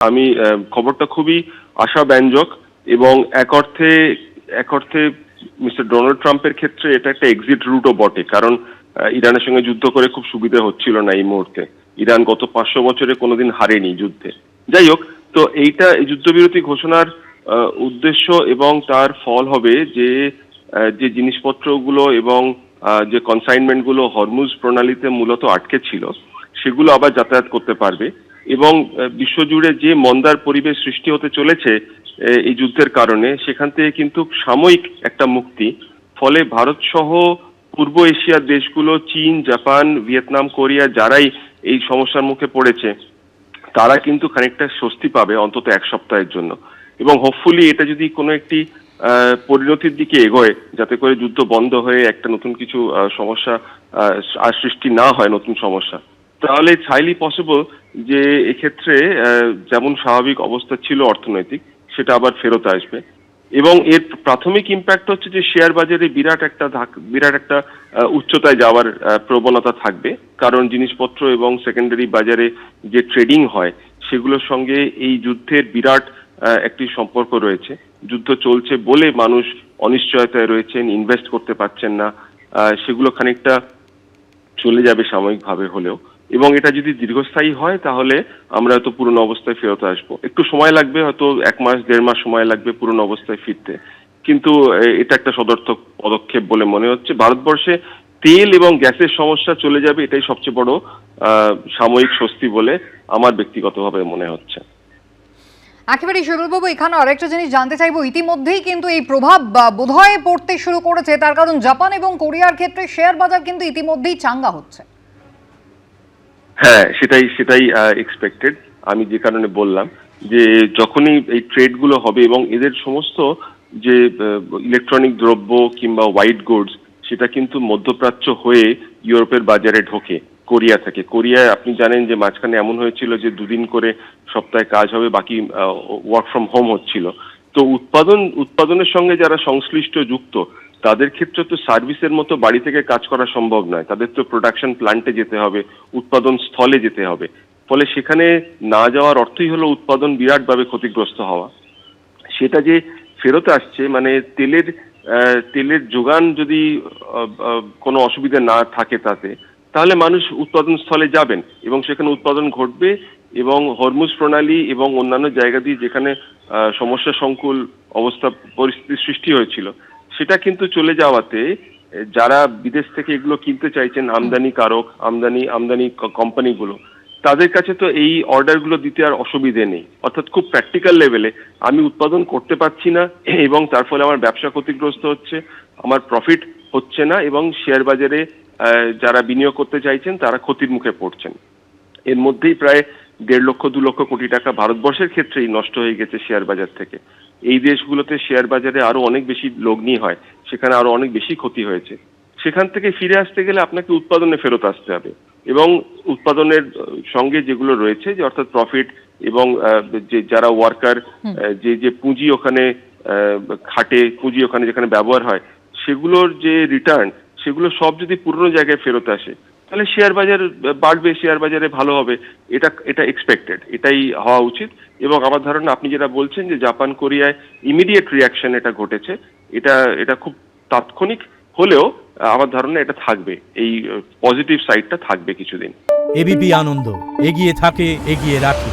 আমি খবরটা খুবই আশাব্যঞ্জক এবং এক অর্থে মিস্টার ডোনাল্ড ট্রাম্পের ক্ষেত্রে এটা একটা এক্সিট রুটও বটে, কারণ ইরানের সঙ্গে যুদ্ধ করে খুব সুবিধা হচ্ছিল না এই মুহূর্তে। ইরান গত 500 বছরে কোনোদিন হারেনি যুদ্ধে। যাই হোক, তো এই যুদ্ধবিরতি ঘোষণার উদ্দেশ্য এবং তার ফল হবে যে জিনিসপত্রগুলো এবং যে কনসাইনমেন্ট গুলো হরমুজ প্রণালীতে মূলত আটকে ছিল সেগুলো আবার যাতায়াত করতে পারবে এবং বিশ্বজুড়ে যে মন্দার পরিবেশ সৃষ্টি হতে চলেছে এই যুদ্ধের কারণে, সেখান থেকে কিন্তু সাময়িক একটা মুক্তি। ফলে ভারত সহ পূর্ব এশিয়ার দেশগুলো, চীন, জাপান, ভিয়েতনাম, কোরিয়া, যারাই এই সমস্যার মুখে পড়েছে তারা কিন্তু খানিকটা স্বস্তি পাবে অন্তত এক সপ্তাহের জন্য। এবং হোপফুলি এটা যদি কোনো একটি পরিণতির দিকে এগোয়, যাতে করে যুদ্ধ বন্ধ হয়ে একটা নতুন কিছু সমস্যা আর সৃষ্টি না হয়, নতুন সমস্যা, তাহলে ইটস হাইলি পসিবল যে এক্ষেত্রে যেমন স্বাভাবিক অবস্থা ছিল অর্থনৈতিক, সেটা আবার ফেরত আসবে। এবং এর প্রাথমিক ইম্প্যাক্ট হচ্ছে যে শেয়ার বাজারে বিরাট একটা উচ্চতায় যাওয়ার প্রবণতা থাকবে, কারণ জিনিসপত্র এবং সেকেন্ডারি বাজারে যে ট্রেডিং হয় সেগুলোর সঙ্গে এই যুদ্ধের বিরাট একটি সম্পর্ক রয়েছে। যুদ্ধ চলছে বলে মানুষ অনিশ্চয়তায় রয়েছেন, ইনভেস্ট করতে পারছেন না, সেগুলো খানিকটা চলে যাবে সাময়িকভাবে হলেও। এবং এটা যদি দীর্ঘস্থায়ী হয় তাহলে আমরা হয়তো পুরনো অবস্থায় ফেরত আসবো। একটু সময় লাগবে, হয়তো 1 মাস 1.5 মাস সময় লাগবে পুরনো অবস্থায় ফিরতে, কিন্তু এটা একটা সদর্থক পদক্ষেপ বলে মনে হচ্ছে। ভারতবর্ষে তেল এবং গ্যাসের সমস্যা চলে যাবে, এটাই সবচেয়ে বড় সাময়িক স্বস্তি বলে আমার ব্যক্তিগতভাবে মনে হচ্ছে। একেবারেই শৈবালবাবু, এখানে আরেকটা জিনিস জানতে চাইবো, ইতিমধ্যেই কিন্তু এই প্রভাব বোধহয় পড়তে শুরু করেছে, তার কারণ জাপান এবং কোরিয়ার ক্ষেত্রে শেয়ার বাজার কিন্তু ইতিমধ্যেই চাঙ্গা হচ্ছে। হ্যাঁ, সেটাই এক্সপেক্টেড। আমি যে কারণে বললাম যে যখনই এই ট্রেড গুলো হবে এবং এদের সমস্ত যে ইলেকট্রনিক দ্রব্য কিংবা হোয়াইট গুডস, সেটা কিন্তু মধ্যপ্রাচ্য হয়ে ইউরোপের বাজারে ঢোকে কোরিয়া থেকে। কোরিয়ায় আপনি জানেন যে মাঝখানে এমন হয়েছিল যে 2 দিন করে সপ্তাহে কাজ হবে, বাকি ওয়ার্ক ফ্রম হোম হচ্ছিল। তো উৎপাদনের সঙ্গে যারা সংশ্লিষ্ট যুক্ত তাদের ক্ষেত্রে তো সার্ভিসের মতো বাড়ি থেকে কাজ করা সম্ভব নয়, তাদের তো প্রোডাকশন প্ল্যান্টে যেতে হবে, উৎপাদন স্থলে যেতে হবে। ফলে সেখানে না যাওয়ার অর্থই হলো উৎপাদন বিরাটভাবে ক্ষতিগ্রস্ত হওয়া। সেটা যে ফেরত আসছে, মানে তেলের যোগান যদি কোনো অসুবিধা না থাকে তাতে, তাহলে মানুষ উৎপাদন স্থলে যাবেন এবং সেখানে উৎপাদন ঘটবে। এবং হরমুজ প্রণালী এবং অন্যান্য জায়গা দিয়ে যেখানে সমস্যা সংকুল অবস্থা পরিস্থিতি সৃষ্টি হয়েছিল, সেটা কিন্তু চলে যাওয়াতে যারা বিদেশ থেকে এগুলো কিনতে চাইছেন, আমদানি কোম্পানিগুলো, তাদের কাছে তো এই অর্ডারগুলো দিতে আর অসুবিধে নেই। অর্থাৎ খুব প্র্যাকটিক্যাল লেভেলে আমি উৎপাদন করতে পারছি না এবং তার ফলে আমার ব্যবসা ক্ষতিগ্রস্ত হচ্ছে, আমার প্রফিট হচ্ছে না এবং শেয়ার বাজারে যারা বিনিয়োগ করতে চাইছেন তারা ক্ষতির মুখে পড়ছেন। এর মধ্যেই প্রায় 1.5 লক্ষ 2 লক্ষ কোটি টাকা ভারতবর্ষের ক্ষেত্রেই নষ্ট হয়ে গেছে শেয়ার বাজার থেকে। এই দেশগুলোতে শেয়ার বাজারে আরো অনেক বেশি লগ্নি হয়, সেখানে আরো অনেক বেশি ক্ষতি হয়েছে। সেখান থেকে ফিরে আসতে গেলে আপনাকে উৎপাদনে ফেরত আসতে হবে এবং উৎপাদনের সঙ্গে যেগুলো রয়েছে, যে অর্থাৎ প্রফিট এবং যে যারা ওয়ার্কার, যে পুঁজি ওখানে খাটে, পুঁজি ওখানে যেখানে ব্যবহার হয়, সেগুলোর যে রিটার্ন, সেগুলো সব যদি পুরনো জায়গায় ফেরত আসে তাহলে শেয়ার বাজার বাড়বে, শেয়ার বাজারে ভালো হবে। এটা এক্সপেক্টেড, এটাই হওয়া উচিত। এবং আমার ধারণা আপনি যেটা বলছেন যে জাপান কোরিয়ায় ইমিডিয়েট রিয়াকশন এটা ঘটেছে, এটা খুব তাৎক্ষণিক হলেও আমার ধারণা এটা থাকবে, এই পজিটিভ সাইডটা থাকবে কিছুদিন। এবিপি আনন্দ এগিয়ে থাকে, এগিয়ে রাখে।